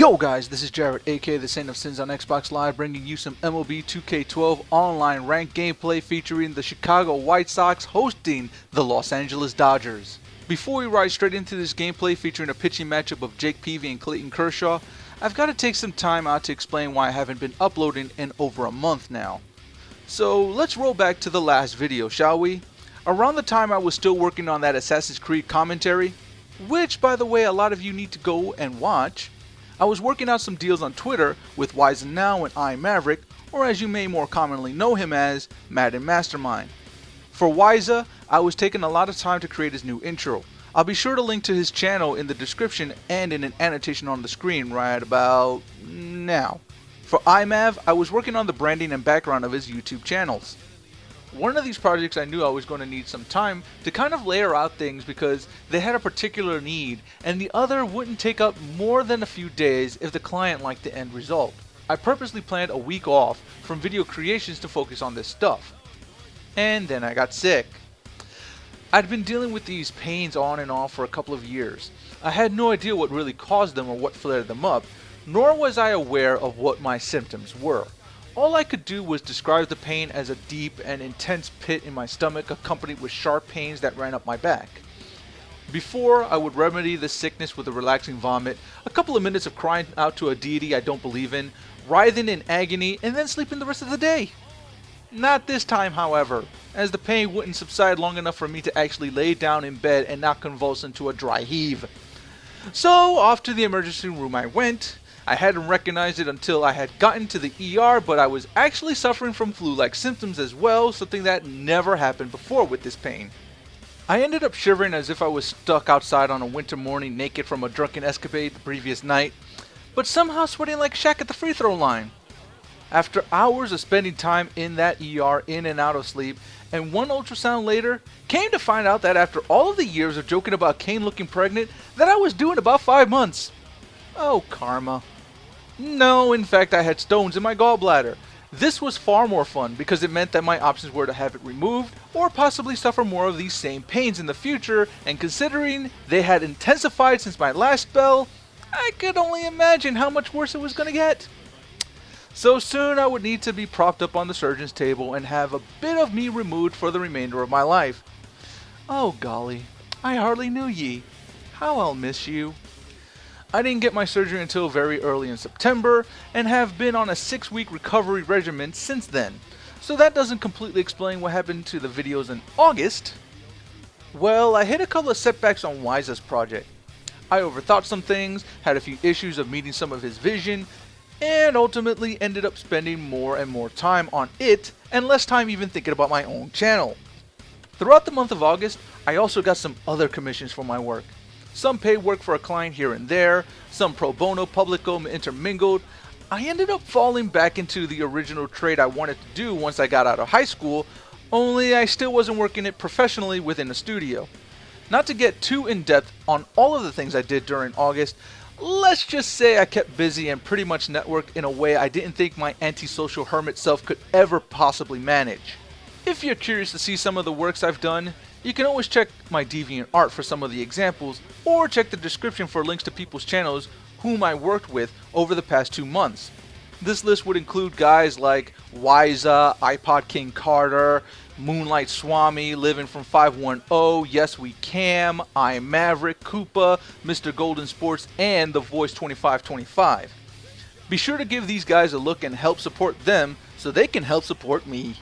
Yo guys, this is Jared, aka the Saint of Sins on Xbox Live, bringing you some MLB 2K12 online ranked gameplay featuring the Chicago White Sox hosting the Los Angeles Dodgers. Before we ride straight into this gameplay featuring a pitching matchup of Jake Peavy and Clayton Kershaw, I've got to take some time out to explain why I haven't been uploading in over a month now. So let's roll back to the last video, shall we? Around the time I was still working on that Assassin's Creed commentary, which by the way a lot of you need to go and watch, I was working out some deals on Twitter with Wizen Now and iMaverick, or as you may more commonly know him as, Madden Mastermind. For Wiza, I was taking a lot of time to create his new intro. I'll be sure to link to his channel in the description and in an annotation on the screen right about now. For iMav, I was working on the branding and background of his YouTube channels. One of these projects I knew I was going to need some time to kind of layer out things because they had a particular need, and the other wouldn't take up more than a few days if the client liked the end result. I purposely planned a week off from video creations to focus on this stuff. And then I got sick. I'd been dealing with these pains on and off for a couple of years. I had no idea what really caused them or what flared them up, nor was I aware of what my symptoms were. All I could do was describe the pain as a deep and intense pit in my stomach accompanied with sharp pains that ran up my back. Before I would remedy the sickness with a relaxing vomit, a couple of minutes of crying out to a deity I don't believe in, writhing in agony, and then sleeping the rest of the day. Not this time, however, as the pain wouldn't subside long enough for me to actually lay down in bed and not convulse into a dry heave. So off to the emergency room I went. I hadn't recognized it until I had gotten to the ER, but I was actually suffering from flu-like symptoms as well, something that never happened before with this pain. I ended up shivering as if I was stuck outside on a winter morning naked from a drunken escapade the previous night, but somehow sweating like Shaq at the free throw line. After hours of spending time in that ER, in and out of sleep, and one ultrasound later, came to find out that after all of the years of joking about Kane looking pregnant, that I was due in about 5 months. Oh, karma. No, in fact I had stones in my gallbladder. This was far more fun because it meant that my options were to have it removed or possibly suffer more of these same pains in the future, and considering they had intensified since my last spell, I could only imagine how much worse it was going to get. So soon I would need to be propped up on the surgeon's table and have a bit of me removed for the remainder of my life. Oh golly, I hardly knew ye. How I'll miss you. I didn't get my surgery until very early in September and have been on a 6-week recovery regimen since then. So that doesn't completely explain what happened to the videos in August. Well, I hit a couple of setbacks on Wiza's project. I overthought some things, had a few issues of meeting some of his vision, and ultimately ended up spending more and more time on it and less time even thinking about my own channel. Throughout the month of August, I also got some other commissions for my work. Some paid work for a client here and there, some pro bono publico intermingled. I ended up falling back into the original trade I wanted to do once I got out of high school, only I still wasn't working it professionally within a studio. Not to get too in-depth on all of the things I did during August, let's just say I kept busy and pretty much networked in a way I didn't think my antisocial hermit self could ever possibly manage. If you're curious to see some of the works I've done, you can always check my DeviantArt for some of the examples, or check the description for links to people's channels whom I worked with over the past 2 months. This list would include guys like Wiza, iPod King Carter, Moonlight Swami, Living from 510, Yes We Cam, iMaverick, Koopa, Mr. Golden Sports, and The Voice 2525. Be sure to give these guys a look and help support them so they can help support me.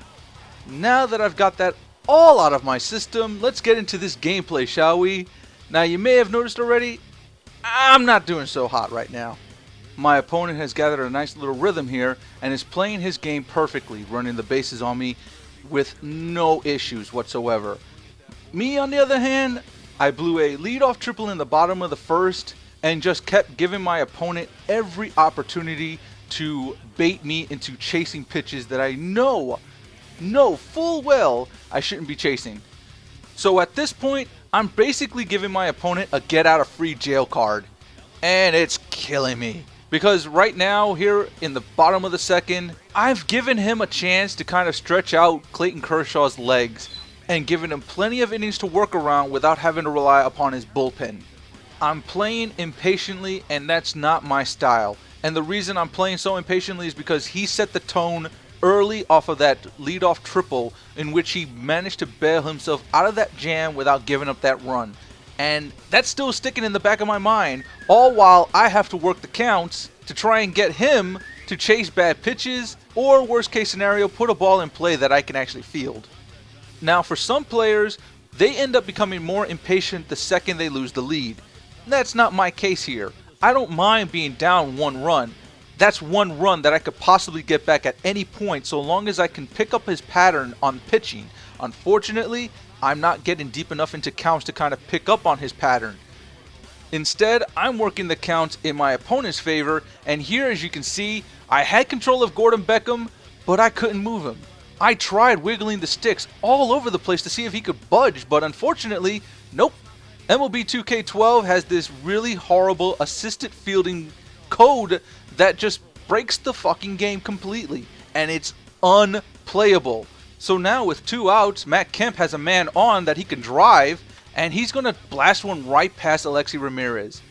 Now that I've got that all out of my system, let's get into this gameplay, shall we? Now you may have noticed already, I'm not doing so hot right now. My opponent has gathered a nice little rhythm here and is playing his game perfectly, running the bases on me with no issues whatsoever. Me on the other hand, I blew a leadoff triple in the bottom of the first and just kept giving my opponent every opportunity to bait me into chasing pitches that I know full well I shouldn't be chasing. So at this point, I'm basically giving my opponent a get out of free jail card, and it's killing me. Because right now, here in the bottom of the second, I've given him a chance to kind of stretch out Clayton Kershaw's legs and given him plenty of innings to work around without having to rely upon his bullpen. I'm playing impatiently, and that's not my style. And the reason I'm playing so impatiently is because he set the tone early off of that leadoff triple in which he managed to bail himself out of that jam without giving up that run. And that's still sticking in the back of my mind, all while I have to work the counts to try and get him to chase bad pitches, or worst case scenario, put a ball in play that I can actually field. Now for some players, they end up becoming more impatient the second they lose the lead. That's not my case here. I don't mind being down 1 run. That's 1 run that I could possibly get back at any point so long as I can pick up his pattern on pitching. Unfortunately, I'm not getting deep enough into counts to kind of pick up on his pattern. Instead, I'm working the counts in my opponent's favor, and here as you can see, I had control of Gordon Beckham, but I couldn't move him. I tried wiggling the sticks all over the place to see if he could budge, but unfortunately, nope. MLB 2K12 has this really horrible assisted fielding code that just breaks the fucking game completely, and it's unplayable. So now with 2 outs, Matt Kemp has a man on that he can drive, and he's going to blast one right past Alexi Ramirez.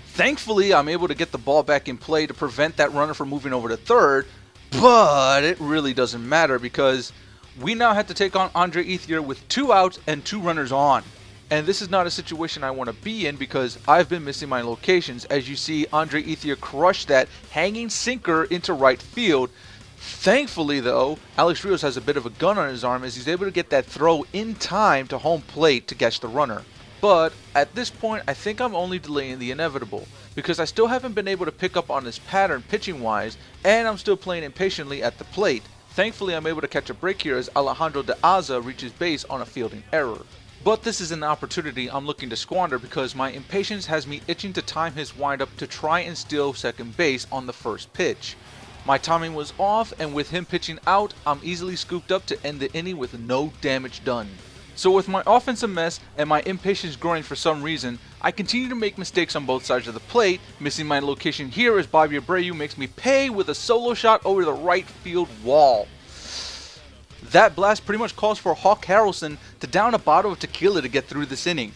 Thankfully, I'm able to get the ball back in play to prevent that runner from moving over to third, but it really doesn't matter because we now have to take on Andre Ethier with 2 outs and 2 runners on. And this is not a situation I want to be in because I've been missing my locations. As you see, Andre Ethier crushed that hanging sinker into right field. Thankfully though, Alex Rios has a bit of a gun on his arm as he's able to get that throw in time to home plate to catch the runner. But at this point, I think I'm only delaying the inevitable because I still haven't been able to pick up on his pattern pitching wise, and I'm still playing impatiently at the plate. Thankfully, I'm able to catch a break here as Alejandro De Aza reaches base on a fielding error. But this is an opportunity I'm looking to squander because my impatience has me itching to time his windup to try and steal second base on the first pitch. My timing was off, and with him pitching out, I'm easily scooped up to end the inning with no damage done. So with my offense a mess and my impatience growing for some reason, I continue to make mistakes on both sides of the plate, missing my location here as Bobby Abreu makes me pay with a solo shot over the right field wall. That blast pretty much calls for Hawk Harrelson to down a bottle of tequila to get through this inning.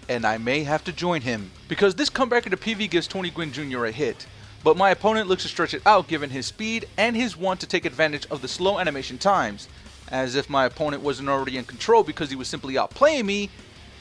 And I may have to join him, because this comeback into PV gives Tony Gwynn Jr. a hit. But my opponent looks to stretch it out given his speed and his want to take advantage of the slow animation times. As if my opponent wasn't already in control because he was simply outplaying me,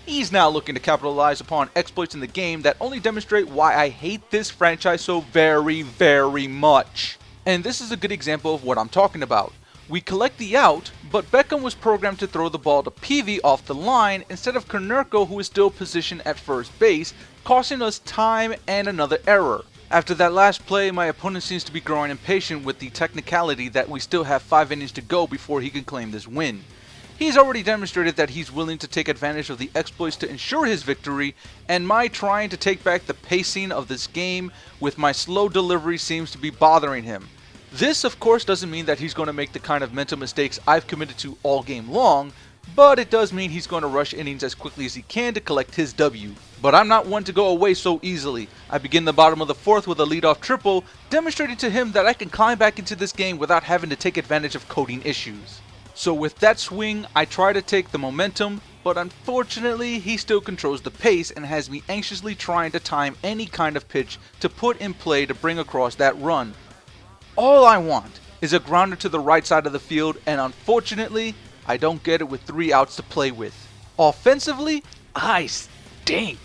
he's now looking to capitalize upon exploits in the game that only demonstrate why I hate this franchise so very, very much. And this is a good example of what I'm talking about. We collect the out, but Beckham was programmed to throw the ball to Peavy off the line instead of Konerko, who is still positioned at first base, costing us time and another error. After that last play, my opponent seems to be growing impatient with the technicality that we still have 5 innings to go before he can claim this win. He's already demonstrated that he's willing to take advantage of the exploits to ensure his victory, and my trying to take back the pacing of this game with my slow delivery seems to be bothering him. This, of course, doesn't mean that he's going to make the kind of mental mistakes I've committed to all game long, but it does mean he's going to rush innings as quickly as he can to collect his W. But I'm not one to go away so easily. I begin the bottom of the 4th with a leadoff triple, demonstrating to him that I can climb back into this game without having to take advantage of coding issues. So with that swing, I try to take the momentum, but unfortunately he still controls the pace and has me anxiously trying to time any kind of pitch to put in play to bring across that run. All I want is a grounder to the right side of the field, and unfortunately, I don't get it with 3 outs to play with. Offensively, I stink.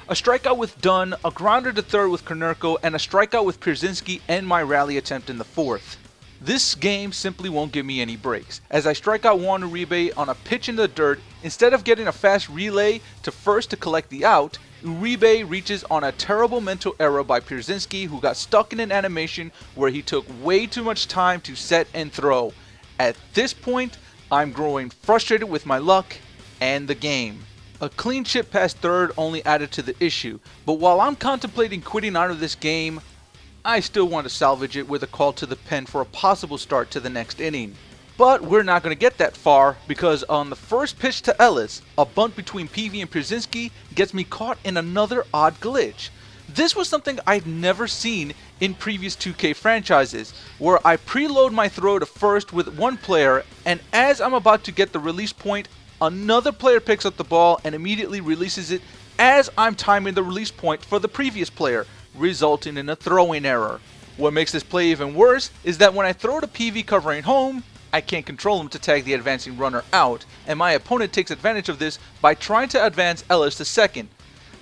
A strikeout with Dunn, a grounder to third with Konerko, and a strikeout with Pierzynski and my rally attempt in the 4th. This game simply won't give me any breaks, as I strike out Juan Uribe on a pitch in the dirt. Instead of getting a fast relay to first to collect the out, Uribe reaches on a terrible mental error by Pierzynski, who got stuck in an animation where he took way too much time to set and throw. At this point, I'm growing frustrated with my luck and the game. A clean chip past third only added to the issue, but while I'm contemplating quitting out of this game, I still want to salvage it with a call to the pen for a possible start to the next inning. But we're not going to get that far because on the first pitch to Ellis, a bunt between Peavy and Pierzynski gets me caught in another odd glitch. This was something I've never seen in previous 2K franchises, where I preload my throw to first with one player, and as I'm about to get the release point, another player picks up the ball and immediately releases it as I'm timing the release point for the previous player, resulting in a throwing error. What makes this play even worse is that when I throw the PV covering home, I can't control him to tag the advancing runner out, and my opponent takes advantage of this by trying to advance Ellis to second.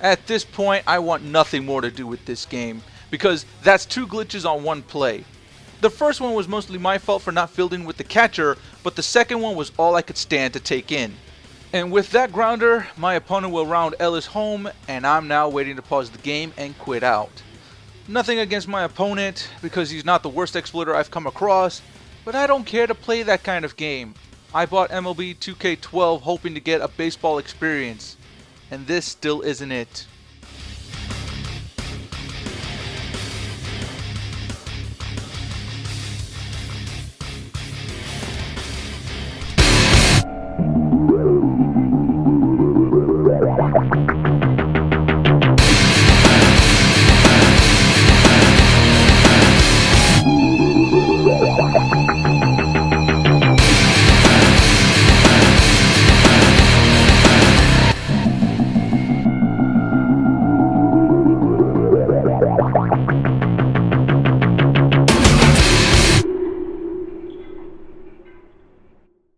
At this point, I want nothing more to do with this game, because that's 2 glitches on one play. The first one was mostly my fault for not fielding with the catcher, but the second one was all I could stand to take in. And with that grounder, my opponent will round Ellis home, and I'm now waiting to pause the game and quit out. Nothing against my opponent, because he's not the worst exploiter I've come across, but I don't care to play that kind of game. I bought MLB 2K12 hoping to get a baseball experience, and this still isn't it.